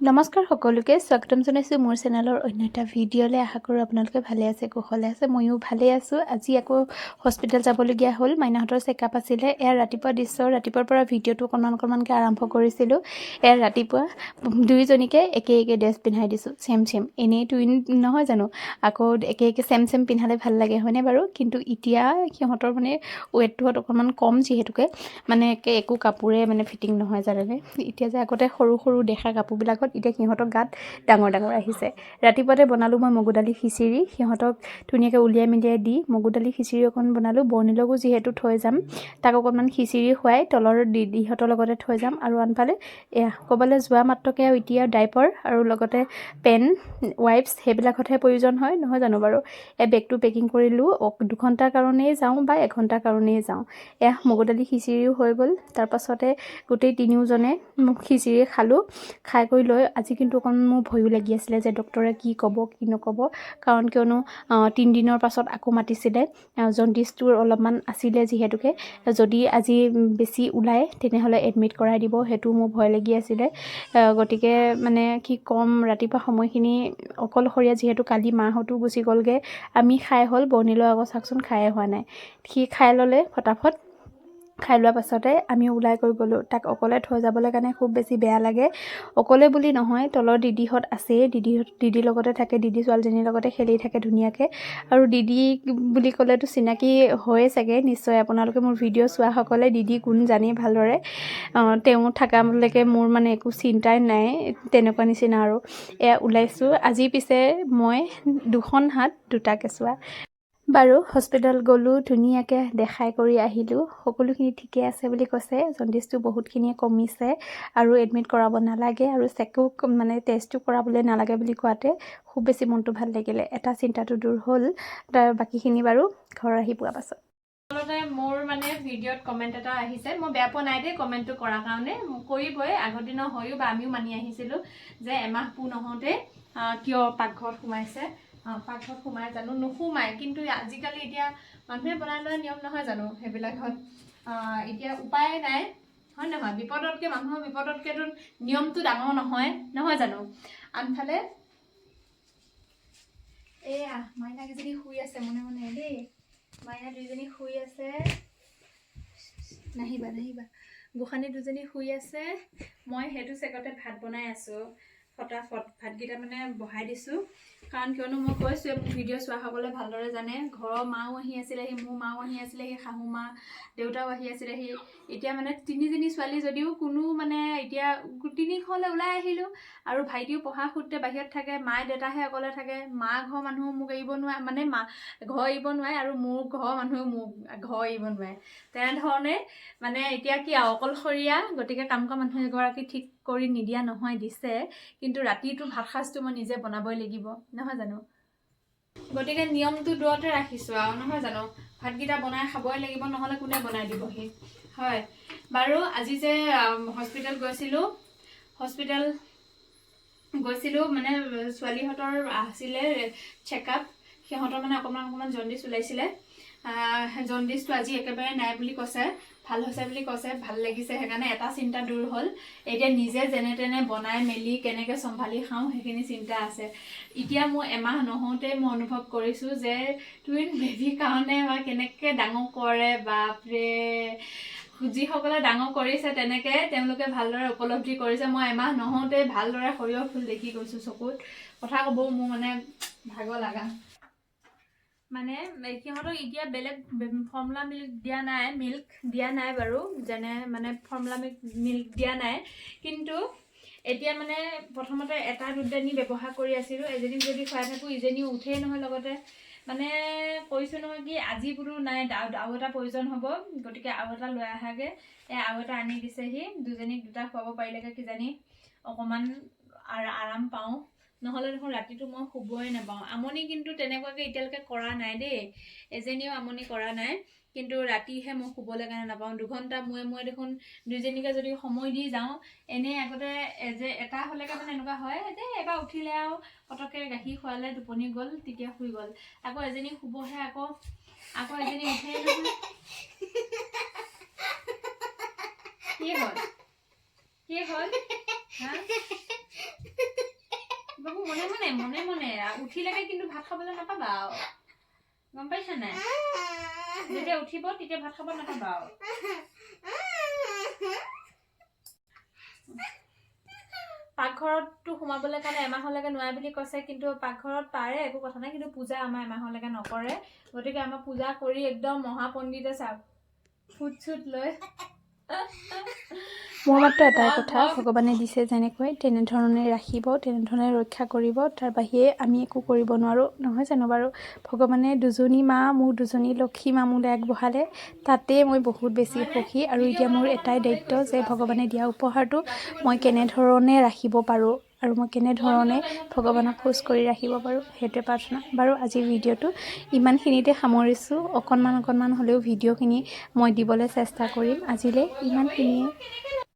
নমস্কাৰ সকলোকে স্বাগতম জনাইছোঁ মোৰ চেনেলৰ অন্য এটা ভিডিঅ'লৈ। আশা কৰোঁ আপোনালোকে ভালে আছে, কুশলে আছে। ময়ো ভালেই আছোঁ। আজি আকৌ হস্পিটেল যাবলগীয়া হ'ল। মাইনাহঁতৰ চেকআপ আছিলে। এয়া ৰাতিপুৱা দৃশ্য, ৰাতিপুৱাৰ পৰা ভিডিঅ'টো অকণমানকৈ আৰম্ভ কৰিছিলোঁ। এয়া ৰাতিপুৱা দুয়োজনীকে একে ড্ৰেছ পিন্ধাই দিছোঁ, ছেম এনেই টুইন নহয় জানো, আকৌ একে ছেম পিন্ধালে ভাল লাগে হয়নে বাৰু। কিন্তু এতিয়া সিহঁতৰ মানে ৱেটটোত অকণমান কম, যিহেতুকে মানে একো কাপোৰে মানে ফিটিং নহয় জানেনে। এতিয়া যে আগতে সৰু দেখা কাপোৰবিলাকত এতিয়া সিহঁতক গাত ডাঙৰ আহিছে। ৰাতিপুৱাতে বনালোঁ মই মগু দালি খিচিৰি, সিহঁতক ধুনীয়াকৈ উলিয়াই মিলিয়াই দি মগু দালি খিচিৰি অকণ বনালোঁ। বৰ্ণিলকো যিহেতু থৈ যাম, তাক অকণমান খিচিৰি খুৱাই তলৰ দিদিহঁতৰ লগতে থৈ যাম। আৰু আনফালে এয়া ক'ৰবালৈ যোৱা মাত্ৰকে আৰু এতিয়া ডাইপাৰ আৰু লগতে পেন ৱাইপছ সেইবিলাকতহে প্ৰয়োজন হয় নহয় জানো বাৰু। বেগটো পেকিং কৰিলোঁ, 2 ঘণ্টাৰ কাৰণেই যাওঁ বা 1 ঘণ্টাৰ কাৰণেই যাওঁ। মগু দালি খিচিৰিও হৈ গ'ল। তাৰপাছতে গোটেই তিনিওজনে খিচিৰি খালোঁ। খাই কৰি লৈ আজি কিন্তু অকণমান মোৰ ভয়ো লাগি আছিলে যে ডক্টৰে কি ক'ব কি নক'ব, কাৰণ কিয়নো 3 দিনৰ পাছত আকৌ মাতিছিলে। জণ্ডিছটোৰ অলপমান আছিলে, যিহেতুকে যদি আজি বেছি ওলায় তেনেহ'লে এডমিট কৰাই দিব, সেইটো মোৰ ভয় লাগি আছিলে। গতিকে মানে কি ক'ম, ৰাতিপুৱা সময়খিনি অকলশৰীয়া, যিহেতু কালি মাহঁতো গুচি গ'লগৈ। আমি খাই হ'ল, বৰ্ণিলৰ আকৌ চাওকচোন খায়ে হোৱা নাই। সি খাই ল'লে ফটাফট। খাই লোৱাৰ পাছতে আমি ওলাই গৈ গ'লোঁ। তাক অকলে থৈ যাবলৈ কাৰণে খুব বেছি বেয়া লাগে। অকলে বুলি নহয়, তলৰ দিদিহঁত আছেই, দিদিৰ লগতে থাকে, দিদি ছোৱালীজনীৰ লগতে খেলি থাকে ধুনীয়াকৈ। আৰু দিদি বুলি ক'লেতো চিনাকি হয়ে চাগে নিশ্চয়, আপোনালোকে মোৰ ভিডিঅ' চোৱাসকলে দিদি কোন জানেই ভালদৰে। তেওঁ থাকালৈকে মোৰ মানে একো চিন্তাই নাই, তেনেকুৱা নিচিনা আৰু। ওলাইছোঁ আজি। পিছে মই 2খন হাত 2টা কেঁচুৱা। বাৰু হস্পিটেল গ'লোঁ, ধুনীয়াকৈ দেখাই কৰি আহিলোঁ। সকলোখিনি ঠিকে আছে বুলি কৈছে। জণ্ডিছটো বহুতখিনিয়ে কমিছে আৰু এডমিট কৰাব নালাগে আৰু মানে টেষ্টো কৰাবলৈ নালাগে বুলি কোৱাতে খুব বেছি মনটো ভাল লাগিলে। এটা চিন্তাটো দূৰ হ'ল। তাৰ বাকীখিনি বাৰু ঘৰ আহি পোৱা পাছত। আচলতে মোৰ মানে ভিডিঅ'ত কমেণ্ট এটা আহিছে, মই বেয়া পোৱা নাই দেই কমেণ্টটো কৰাৰ কাৰণে। কৰিবই, আগৰ দিনৰ হয়ো বা আমিও মানি আহিছিলোঁ যে এমাহ পূৰ নহওঁতে কিয় পাকঘৰত সোমাইছে। পাকঘৰত সোমাই জানো, নোসোমায়। কিন্তু আজিকালি এতিয়া মানুহে বনাই লোৱা নিয়ম নহয় জানো সেইবিলাকত। এতিয়া উপায় নাই হয় নহয়, মানুহৰ বিপদতকেতো নিয়মটো ডাঙৰ নহয় জানো। আনফালে এয়া মাইনাকেইজনী শুই আছে মনে দেই। মাইনা দুইজনী শুই আছে, নাহিবা গোসানী দুজনী শুই আছে। মই সেইটো চেগতে ভাত বনাই আছোঁ। ফটাফট ভাতকেইটা মানে বহাই দিছোঁ, কাৰণ কিয়নো মই কৈছোঁ মোৰ ভিডিঅ' চোৱাসকলে ভালদৰে জানে। ঘৰৰ মাও আহি আছিলেহি, মোৰ মাও আহি আছিলেহি, শাহু মা দেউতাও আহি আছিলেহি। এতিয়া মানে 3জনী ছোৱালী যদিও কোনো মানে এতিয়া 3 ঘৰলৈ ওলাই আহিলোঁ। আৰু ভাইটিও পঢ়া সূত্ৰে বাহিৰত থাকে, মায়ে দেউতাহে অকলে থাকে। মা ঘৰৰ মানুহো মোক এৰিব নোৱাৰে, মানে মা ঘৰ এৰিব নোৱাৰে, আৰু মোৰ ঘৰৰ মানুহেও মোক ঘৰ এৰিব নোৱাৰে। তেনেধৰণে মানে এতিয়া কি আৰু অকলশৰীয়া। গতিকে কাম কৰা মানুহ এগৰাকী ঠিক কৰি নিদিয়া নহয়, দিছে। কিন্তু ৰাতিটো ভাত সাজটো মই নিজে বনাবই লাগিব নহয় জানো। গতিকে নিয়মটো দূৰতে ৰাখিছোঁ আৰু নহয় জানো। ভাতকেইটা বনাই খাবই লাগিব, নহ'লে কোনে বনাই দিবহি হয়। বাৰু আজি যে হস্পিটেল গৈছিলোঁ মানে ছোৱালীহঁতৰ আছিলে চেকআপ। সিহঁতৰ মানে অকণমান জণ্ডিছ ওলাইছিলে। জণ্ডিছটো আজি একেবাৰে নাই বুলি কৈছে, ভাল হৈছে বুলি কৈছে। ভাল লাগিছে, সেইকাৰণে এটা চিন্তা দূৰ হ'ল। এতিয়া নিজে যেনে তেনে বনাই মেলি কেনেকৈ চম্ভালি খাওঁ সেইখিনি চিন্তা আছে। এতিয়া মোৰ এমাহ নহওঁতে মই অনুভৱ কৰিছোঁ যে টুইন বেবীৰ কাৰণে বা কেনেকৈ ডাঙৰ কৰে বাপৰে। যিসকলে ডাঙৰ কৰিছে তেনেকৈ তেওঁলোকে ভালদৰে উপলব্ধি কৰিছে। মই এমাহ নহওঁতে ভালদৰে সৰিয়হ ফুল দেখি গৈছোঁ চকুত। কথা ক'বও মোৰ মানে ভাগৰ লগা। মানে সিহঁতক এতিয়া বেলেগ ফৰ্মুলা মিল্ক দিয়া নাই বাৰু, যেনে মানে ফৰ্মুলা মিল্ক দিয়া নাই। কিন্তু এতিয়া মানে প্ৰথমতে এটা দুজনী ব্যৱহাৰ কৰি আছিলোঁ। এজনীক যদি খুৱাই থাকোঁ ইজনীও উঠেই নহয় লগতে। মানে কৈছোঁ নহয় কি আজি বোলো নাই, আৰু এটা প্ৰয়োজন হ'ব। গতিকে আৰু এটা লৈ আহাগৈ। আৰু এটা আনি দিছেহি। দুজনীক 2টা খুৱাব পাৰিলেগে কিজানি অকণমান আৰাম পাওঁ। নহ'লে দেখোন ৰাতিটো মই শুবই নাপাওঁ। আমনি কিন্তু তেনেকুৱাকৈ এতিয়ালৈকে কৰা নাই দেই, এজনীও আমনি কৰা নাই। কিন্তু ৰাতিহে মই শুবলৈ কাৰণে নাপাওঁ। 2 ঘণ্টা মূৰে দেখোন দুইজনীকে যদি সময় দি যাওঁ। এনেই আগতে এটা হ'লেকে মানে এনেকুৱা হয় যে এবাৰ উঠিলে আৰু পটককৈ গাখীৰ খোৱালে টোপনি গ'ল, তেতিয়া শুই গ'ল। আকৌ এজনী শুবহে, আকৌ এজনী উঠেই নহয়। কি হ'ল হা? মনে মনে উঠিলেকে কিন্তু ভাত খাবলৈ নাপাবা আৰু গম পাইছা নাই যেতিয়া উঠিব তেতিয়া ভাত খাব নাপাবা আৰু পাকঘৰতটো সোমাবলৈ কাৰণে এমাহলৈকে নোৱাৰে বুলি কৈছে কিন্তু পাকঘৰত পাৰে একো কথা নাই কিন্তু পূজা আমাৰ এমাহলৈকে নকৰে গতিকে আমাৰ পূজা কৰি একদম মহাপণ্ডিতে চাওক ফুট চুট লৈ মোৰ মাত্ৰ এটাই কথা ভগৱানে দিছে যেনেকৈ তেনেধৰণে ৰাখিব তেনেধৰণে ৰক্ষা কৰিব তাৰ বাহিৰে আমি একো কৰিব নোৱাৰোঁ নহয় জানো বাৰু ভগৱানে দুজনী মা মোক দুজনী লক্ষী মা মোলৈ আগবঢ়ালে তাতে মই বহুত বেছি সুখী আৰু এতিয়া মোৰ এটাই দায়িত্ব যে ভগৱানে দিয়া উপহাৰটো মই কেনেধৰণে ৰাখিব পাৰোঁ আৰু মই কেনেধৰণে ভগৱানক খুচ কৰি ৰাখিব পাৰোঁ সেইটোৱে প্ৰাৰ্থনা বাৰু আজিৰ ভিডিঅ'টো ইমানখিনিতে সামৰিছোঁ অকণমান হ'লেও ভিডিঅ'খিনি মই দিবলৈ চেষ্টা কৰিম আজিলৈ ইমানখিনিয়ে